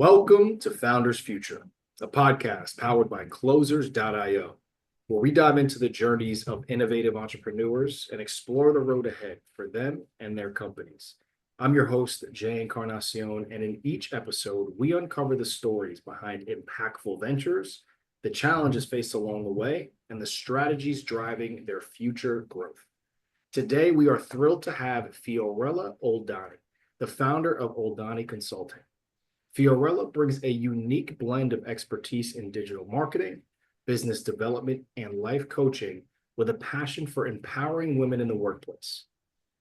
Welcome to Founders Future, a podcast powered by Closers.io, where we dive into the journeys of innovative entrepreneurs and explore the road ahead for them and their companies. I'm your host, Jae Encaranacion, and in each episode, we uncover the stories behind impactful ventures, the challenges faced along the way, and the strategies driving their future growth. Today, we are thrilled to have Fiorella Oldani, the founder of Oldani Consulting. Fiorella brings a unique blend of expertise in digital marketing, business development, and life coaching with a passion for empowering women in the workplace.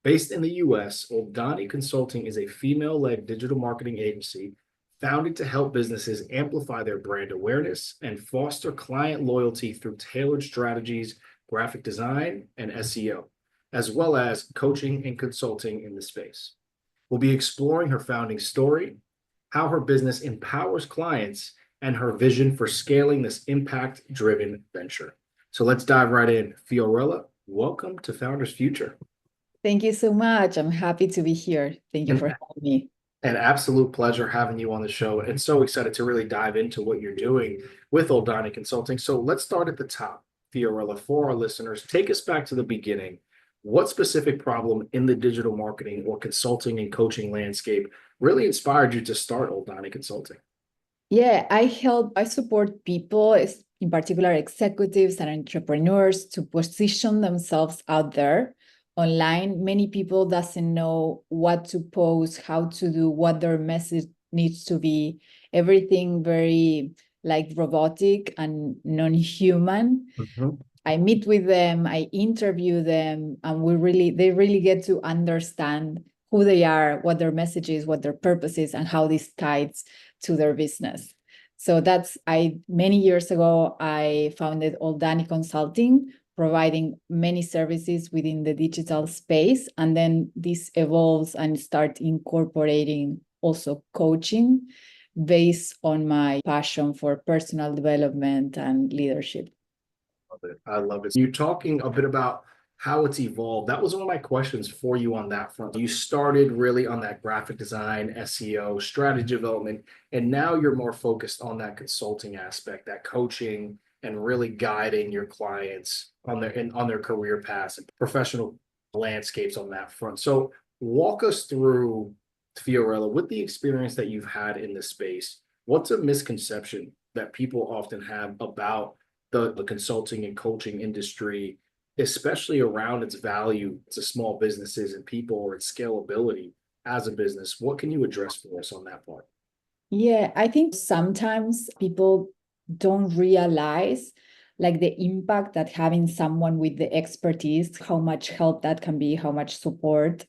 Based in the US, Oldani Consulting is a female-led digital marketing agency founded to help businesses amplify their brand awareness and foster client loyalty through tailored strategies, graphic design, and SEO, as well as coaching and consulting in the space. We'll be exploring her founding story, how her business empowers clients, and her vision for scaling this impact-driven venture. So let's dive right in. Fiorella, welcome to Founders Future. Thank you so much. I'm happy to be here. Thank you for having me. An absolute pleasure having you on the show, and so excited to really dive into what you're doing with Oldani Consulting. So let's start at the top, Fiorella, for our listeners. Take us back to the beginning. What specific problem in the digital marketing or consulting and coaching landscape really inspired you to start Oldani Consulting? Yeah, I support people, in particular executives and entrepreneurs, to position themselves out there online. Many people doesn't know what to post, how to do, what their message needs to be. Everything very like robotic and non-human. I meet with them, I interview them, and they really get to understand who they are, what their message is, what their purpose is, and how this ties to their business. So many years ago, I founded Oldani Consulting, providing many services within the digital space. And then this evolves and start incorporating also coaching based on my passion for personal development and leadership. I love it. You're talking a bit about how it's evolved. That was one of my questions for you on that front. You started really on that graphic design, SEO, strategy development, and now you're more focused on that consulting aspect, that coaching, and really guiding your clients on their career paths and professional landscapes on that front. So walk us through, Fiorella, with the experience that you've had in this space. What's a misconception that people often have about the consulting and coaching industry, especially around its value to small businesses and people, or its scalability as a business? What can you address for us on that part? Yeah, I think sometimes people don't realize like the impact that having someone with the expertise, how much help that can be, how much support.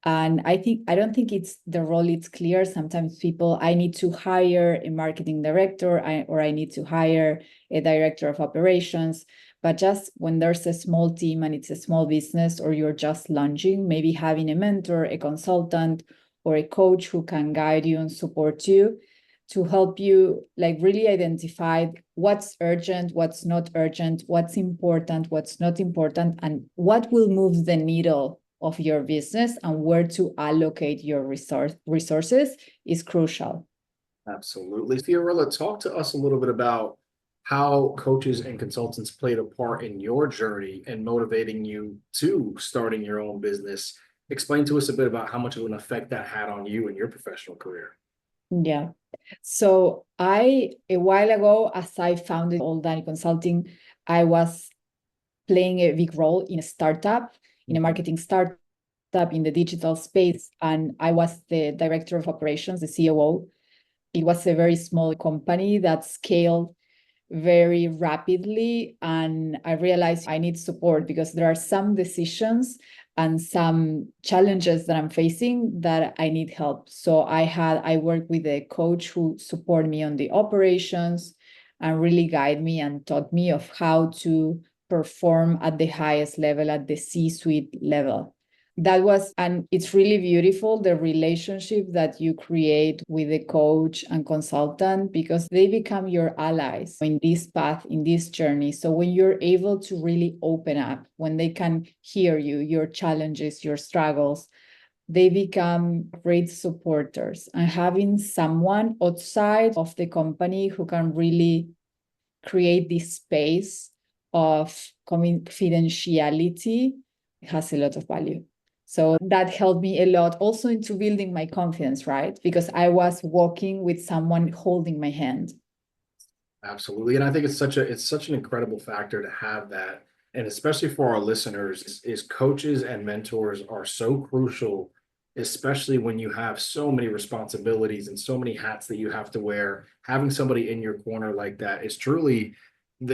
And I don't think it's the role, it's clear. Sometimes I need to hire a marketing director, or I need to hire a director of operations. But just when there's a small team and it's a small business, or you're just launching, maybe having a mentor, a consultant, or a coach who can guide you and support you to help you like really identify what's urgent, what's not urgent, what's important, what's not important, and what will move the needle of your business and where to allocate your resources is crucial. Absolutely. Fiorella, talk to us a little bit about how coaches and consultants played a part in your journey and motivating you to starting your own business. Explain to us a bit about how much of an effect that had on you and your professional career. Yeah. So a while ago, as I founded Oldani Consulting, I was playing a big role in a startup, in a marketing startup in the digital space. And I was the director of operations, the COO. It was a very small company that scaled very rapidly. And I realized I need support because there are some decisions and some challenges that I'm facing that I need help. So I worked with a coach who supported me on the operations and really guide me and taught me of how to perform at the highest level, at the C-suite level. And it's really beautiful, the relationship that you create with the coach and consultant, because they become your allies in this path, in this journey. So when you're able to really open up, when they can hear you, your challenges, your struggles, they become great supporters. And having someone outside of the company who can really create this space of confidentiality has a lot of value. So that helped me a lot also into building my confidence, right? Because I was walking with someone holding my hand. Absolutely. And I think it's such an incredible factor to have that. And especially for our listeners, is coaches and mentors are so crucial, especially when you have so many responsibilities and so many hats that you have to wear. Having somebody in your corner like that is truly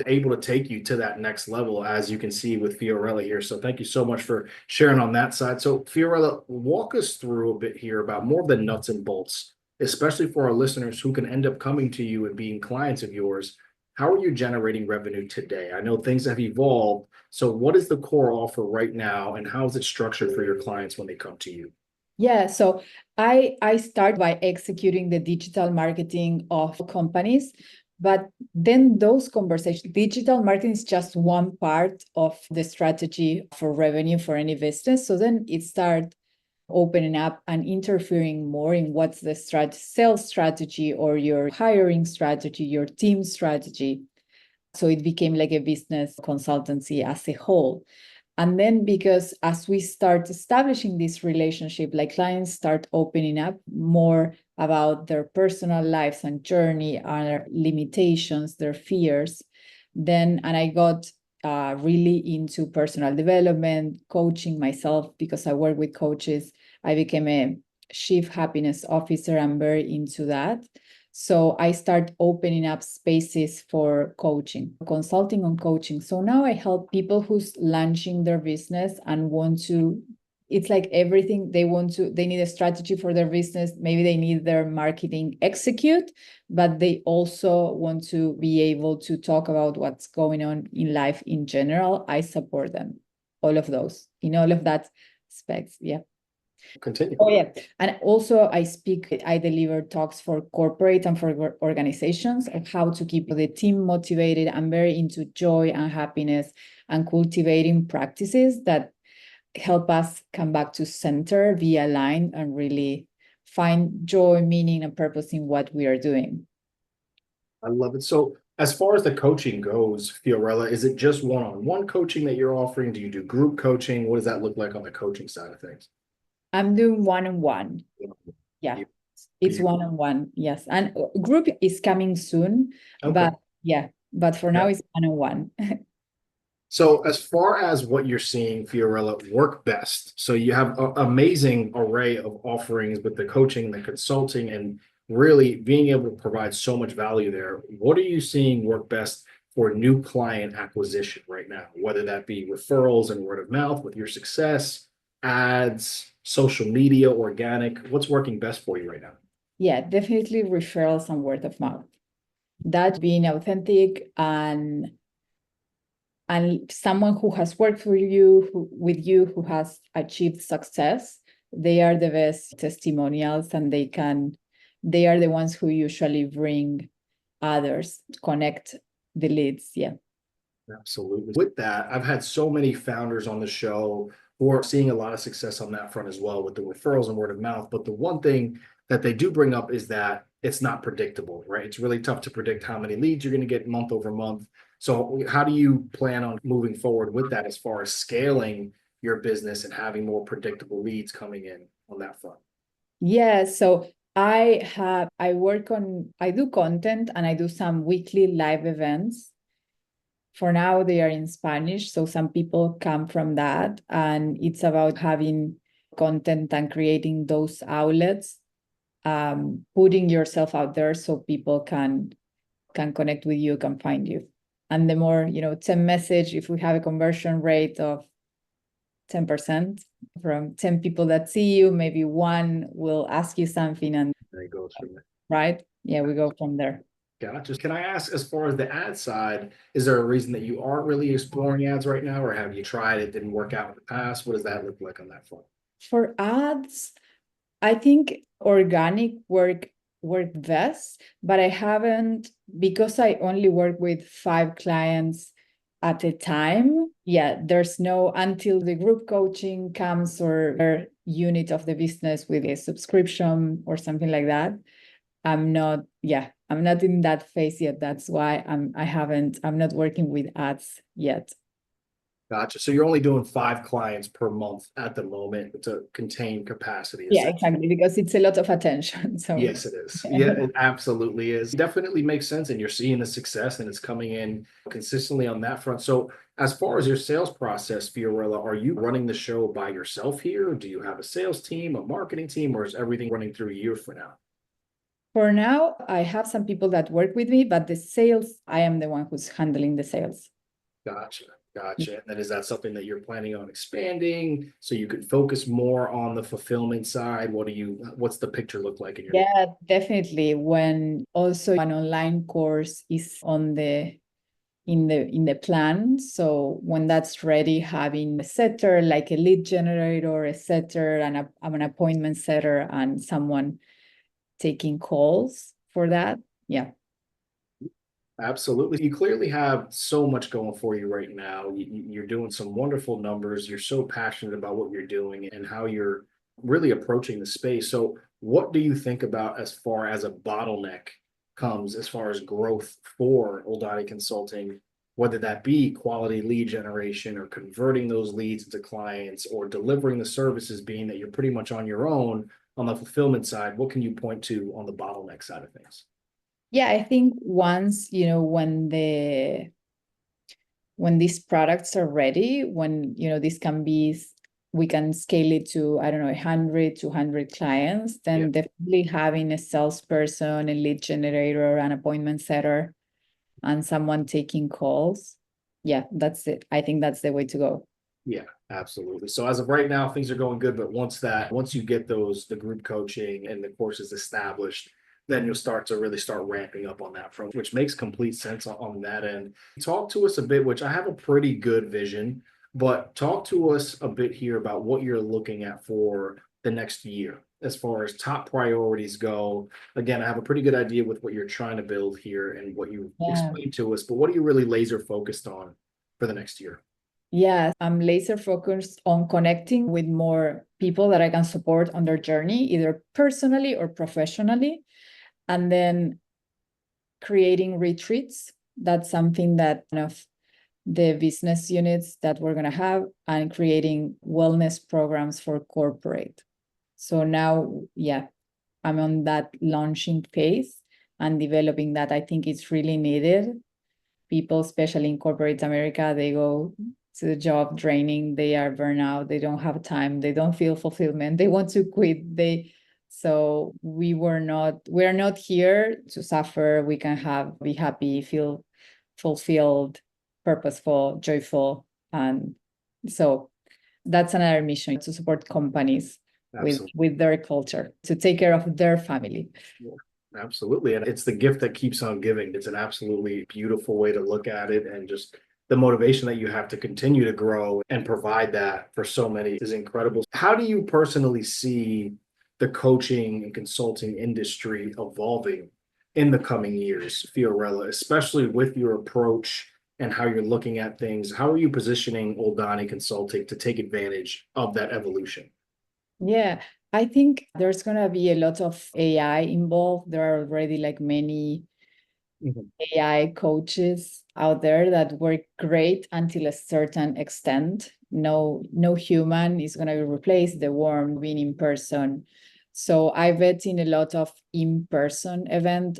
able to take you to that next level, as you can see with Fiorella here. So thank you so much for sharing on that side. So Fiorella, walk us through a bit here about more of the nuts and bolts, especially for our listeners who can end up coming to you and being clients of yours. How are you generating revenue today? I know things have evolved. So what is the core offer right now, and how is it structured for your clients when they come to you? Yeah, so I start by executing the digital marketing of companies, but then those conversations, digital marketing is just one part of the strategy for revenue for any business. So then it starts opening up and interfering more in what's the sales strategy or your hiring strategy, your team strategy. So it became like a business consultancy as a whole. And then because as we start establishing this relationship, like clients start opening up more about their personal lives and journey, their limitations, their fears, then, and I got really into personal development, coaching myself because I work with coaches. I became a chief happiness officer. I'm very into that. So I start opening up spaces for coaching, consulting on coaching. So now I help people who's launching their business and want to, it's like everything they need a strategy for their business. Maybe they need their marketing execute, but they also want to be able to talk about what's going on in life in general. I support them, all of those, in all of that aspects. Yeah. Continue. Oh, yeah. And also I deliver talks for corporate and for organizations of how to keep the team motivated. I'm very into joy and happiness and cultivating practices that help us come back to center, be aligned, and really find joy, meaning, and purpose in what we are doing. I love it. So as far as the coaching goes, Fiorella, is it just one-on-one coaching that you're offering? Do you do group coaching? What does that look like on the coaching side of things? I'm doing one-on-one. Yeah, it's one-on-one. Yes. And group is coming soon, Okay. but for now it's one-on-one. So as far as what you're seeing, Fiorella, work best. So you have an amazing array of offerings with the coaching, the consulting, and really being able to provide so much value there. What are you seeing work best for new client acquisition right now? Whether that be referrals and word of mouth with your success, ads, social media, organic, what's working best for you right now? Yeah, definitely referrals and word of mouth. That being authentic and someone who has worked for you, who has achieved success, they are the best testimonials, and they are the ones who usually bring others, connect the leads. Yeah. Absolutely. With that, I've had so many founders on the show who are seeing a lot of success on that front as well with the referrals and word of mouth. But the one thing that they do bring up is that it's not predictable, right? It's really tough to predict how many leads you're going to get month over month. So, how do you plan on moving forward with that as far as scaling your business and having more predictable leads coming in on that front? Yeah. So I do content and I do some weekly live events. For now, they are in Spanish, so some people come from that, and it's about having content and creating those outlets, putting yourself out there so people can connect with you, can find you. And the more, 10 message, if we have a conversion rate of 10% from 10 people that see you, maybe one will ask you something, and There it goes from there. right? Yeah, we go from there. Gotcha. Can I ask, as far as the ad side, is there a reason that you aren't really exploring ads right now, or have you tried it, didn't work out in the past? What does that look like on that front? For ads, I think organic work best, but I haven't, because I only work with 5 clients at a time. Yeah, there's no, until the group coaching comes or unit of the business with a subscription or something like that. I'm not in that phase yet. That's why I'm not working with ads yet. Gotcha. So you're only doing 5 clients per month at the moment to contain capacity. Yeah, exactly, because it's a lot of attention. So Yes, it is. Yeah, it absolutely is. Definitely makes sense. And you're seeing the success and it's coming in consistently on that front. So as far as your sales process, Fiorella, are you running the show by yourself here? Do you have a sales team, a marketing team, or is everything running through you for now? for now, I have some people that work with me, but the sales, I am the one who's handling the sales. Gotcha. Gotcha. And then is that something that you're planning on expanding so you could focus more on the fulfillment side? What's the picture look like in your? Yeah, definitely. When also an online course is on the in the plan. So when that's ready, having a setter like a lead generator, a setter, and an appointment setter, and someone taking calls for that. Yeah. Absolutely. You clearly have so much going for you right now. You're doing some wonderful numbers. You're so passionate about what you're doing and how you're really approaching the space. So, what do you think about as far as a bottleneck comes as far as growth for Oldani Consulting, whether that be quality lead generation or converting those leads into clients or delivering the services, being that you're pretty much on your own on the fulfillment side? What can you point to on the bottleneck side of things? Yeah, I think once, when these products are ready, when, this can be, we can scale it to, I don't know, 100, 200 clients, then Yeah. definitely having a salesperson, a lead generator, an appointment setter, and someone taking calls. Yeah, that's it. I think that's the way to go. Yeah, absolutely. So as of right now, things are going good, but once you get the group coaching and the courses established, then you'll start ramping up on that front, which makes complete sense on that end. Talk to us a bit, which I have a pretty good vision, but talk to us a bit here about what you're looking at for the next year as far as top priorities go. Again, I have a pretty good idea with what you're trying to build here and what you Yeah. explained to us, but what are you really laser focused on for the next year? Yeah, I'm laser focused on connecting with more people that I can support on their journey, either personally or professionally. And then creating retreats. That's something that one of the business units that we're going to have, and creating wellness programs for corporate. So now, yeah, I'm on that launching phase and developing that. I think it's really needed. People, especially in corporate America, they go to the job training, they are burnout, they don't have time, they don't feel fulfillment, they want to quit. So we're not here to suffer. We can be happy, feel fulfilled, purposeful, joyful. And so that's another mission, to support companies Absolutely. with their culture, to take care of their family. Absolutely. And it's the gift that keeps on giving. It's an absolutely beautiful way to look at it. And just the motivation that you have to continue to grow and provide that for so many is incredible. How do you personally see the coaching and consulting industry evolving in the coming years, Fiorella, especially with your approach and how you're looking at things? How are you positioning Oldani Consulting to take advantage of that evolution? Yeah, I think there's going to be a lot of AI involved. There are already like many Mhm. AI coaches out there that work great until a certain extent. No human is going to replace the warm being in person. So I bet in a lot of in-person event,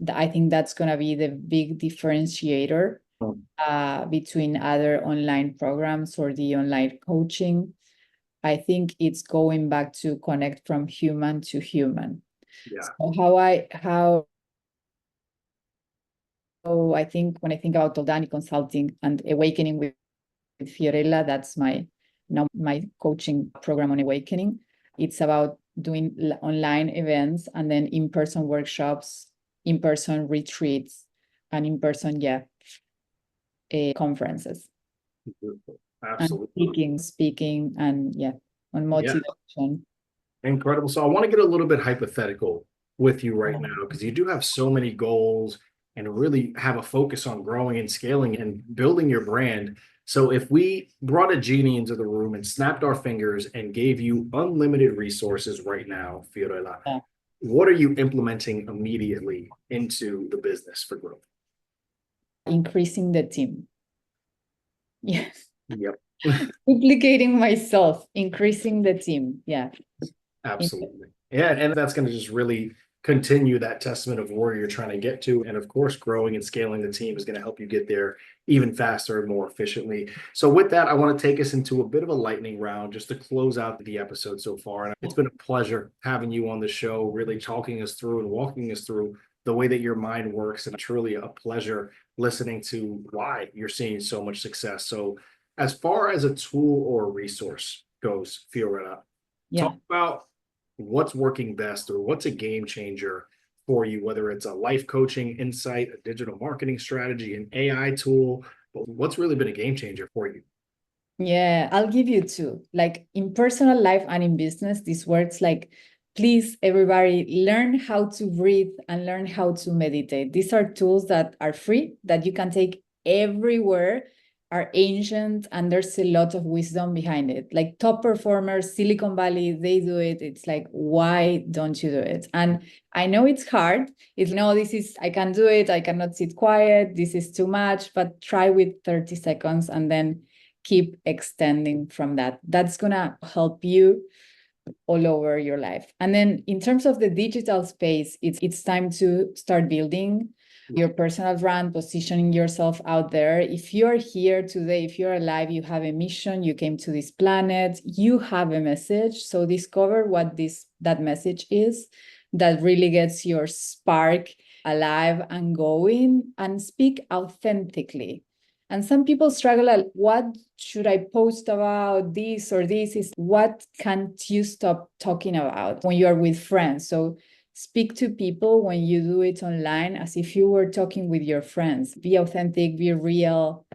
I think that's going to be the big differentiator between other online programs or the online coaching. I think it's going back to connect from human to human. Yeah. So I think when I think about Oldani Consulting and Awakening with Fiorella, that's my coaching program on Awakening. It's about doing online events and then in-person workshops, in-person retreats, and in-person, conferences. Beautiful. And Absolutely. speaking, and on Yeah. motivation. Incredible. So I want to get a little bit hypothetical with you right now because you do have so many goals and really have a focus on growing and scaling and building your brand. So if we brought a genie into the room and snapped our fingers and gave you unlimited resources right now, Fiorella, Yeah. what are you implementing immediately into the business for growth? Increasing the team. Yeah. Yep. Duplicating myself, increasing the team. Yeah. Absolutely. Yeah, and that's going to just really continue that testament of where you're trying to get to. And of course, growing and scaling the team is going to help you get there even faster and more efficiently. So, with that, I want to take us into a bit of a lightning round just to close out the episode so far. And it's been a pleasure having you on the show, really talking us through and walking us through the way that your mind works. And truly a pleasure listening to why you're seeing so much success. So, as far as a tool or a resource goes, Fiorella, Yeah. talk about what's working best or what's a game changer for you, whether it's a life coaching insight, a digital marketing strategy, an AI tool, but what's really been a game changer for you? Yeah, I'll give you two. Like in personal life and in business, this works like, please, everybody, learn how to breathe and learn how to meditate. These are tools that are free, that you can take everywhere, are ancient, and there's a lot of wisdom behind it. Like top performers, Silicon Valley, they do it. It's like, why don't you do it? And I know it's hard. It's no, this is, I can do it. I cannot sit quiet. This is too much, but try with 30 seconds and then keep extending from that. That's going to help you all over your life. And then in terms of the digital space, it's time to start building your personal brand, positioning yourself out there. If you're here today, if you're alive, you have a mission, you came to this planet, you have a message. So discover what that message is that really gets your spark alive and going, and speak authentically. And some people struggle at what should I post about, this or this is what can't you stop talking about when you are with friends. So speak to people when you do it online as if you were talking with your friends. Be authentic, be real.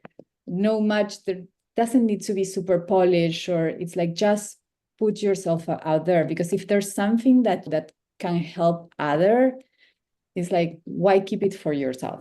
No much, there doesn't need to be super polished, or it's like just put yourself out there, because if there's something that can help other, it's like, why keep it for yourself?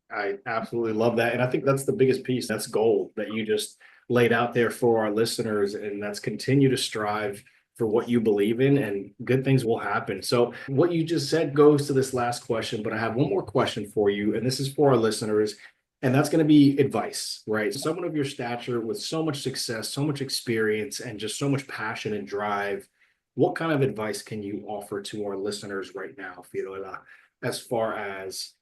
I absolutely love that. And I think that's the biggest piece. That's gold that you just laid out there for our listeners. And that's continue to strive for what you believe in, and good things will happen. So, what you just said goes to this last question, but I have one more question for you. And this is for our listeners. And that's going to be advice, right? Someone of your stature with so much success, so much experience, and just so much passion and drive. What kind of advice can you offer to our listeners right now, Fiorella, as far as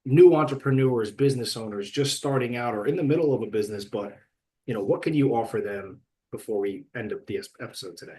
new entrepreneurs, business owners, just starting out or in the middle of a business, but what can you offer them before we end up the episode today?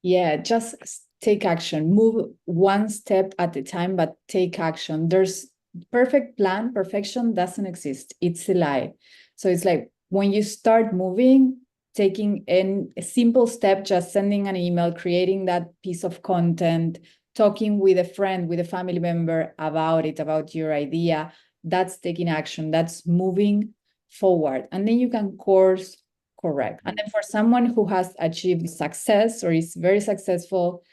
Yeah, just take action. Move one step at a time, but take action. There's perfect plan. Perfection doesn't exist. It's a lie. So it's like when you start moving, taking a simple step, just sending an email, creating that piece of content, talking with a friend, with a family member about it, about your idea, that's taking action. That's moving forward. And then you can course correct. And then for someone who has achieved success or is very successful,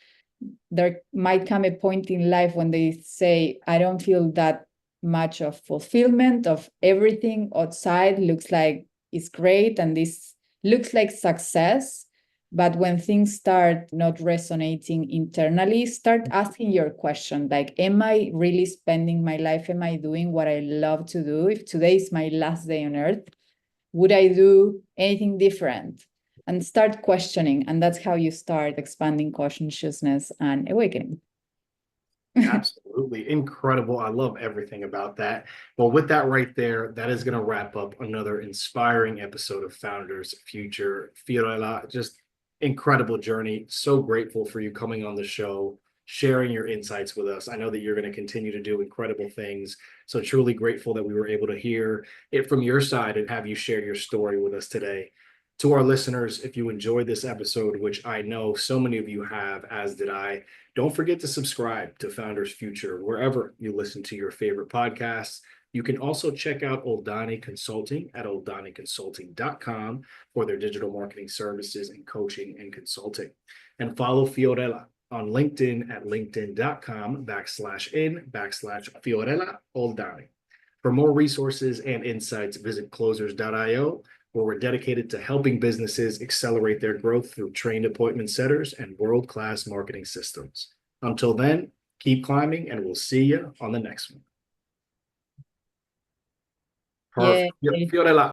there might come a point in life when they say, I don't feel that much of fulfillment of everything outside looks like it's great and this looks like success. But when things start not resonating internally, start asking your question, like, am I really spending my life? Am I doing what I love to do? If today is my last day on earth, would I do anything different? And start questioning. And that's how you start expanding consciousness and awakening. Absolutely incredible. I love everything about that. Well, with that right there, that is going to wrap up another inspiring episode of Founders Future. Fiorella, just incredible journey. So grateful for you coming on the show, sharing your insights with us. I know that you're going to continue to do incredible things. So truly grateful that we were able to hear it from your side and have you share your story with us today. To our listeners, if you enjoyed this episode, which I know so many of you have, as did I, don't forget to subscribe to Founders Future wherever you listen to your favorite podcasts. You can also check out Oldani Consulting at oldaniconsulting.com for their digital marketing services and coaching and consulting. And follow Fiorella on LinkedIn at linkedin.com/in/Fiorella Oldani. For more resources and insights, visit closers.io, where we're dedicated to helping businesses accelerate their growth through trained appointment setters and world-class marketing systems. Until then, keep climbing, and we'll see you on the next one. Yeah. Perfect. Fiorella,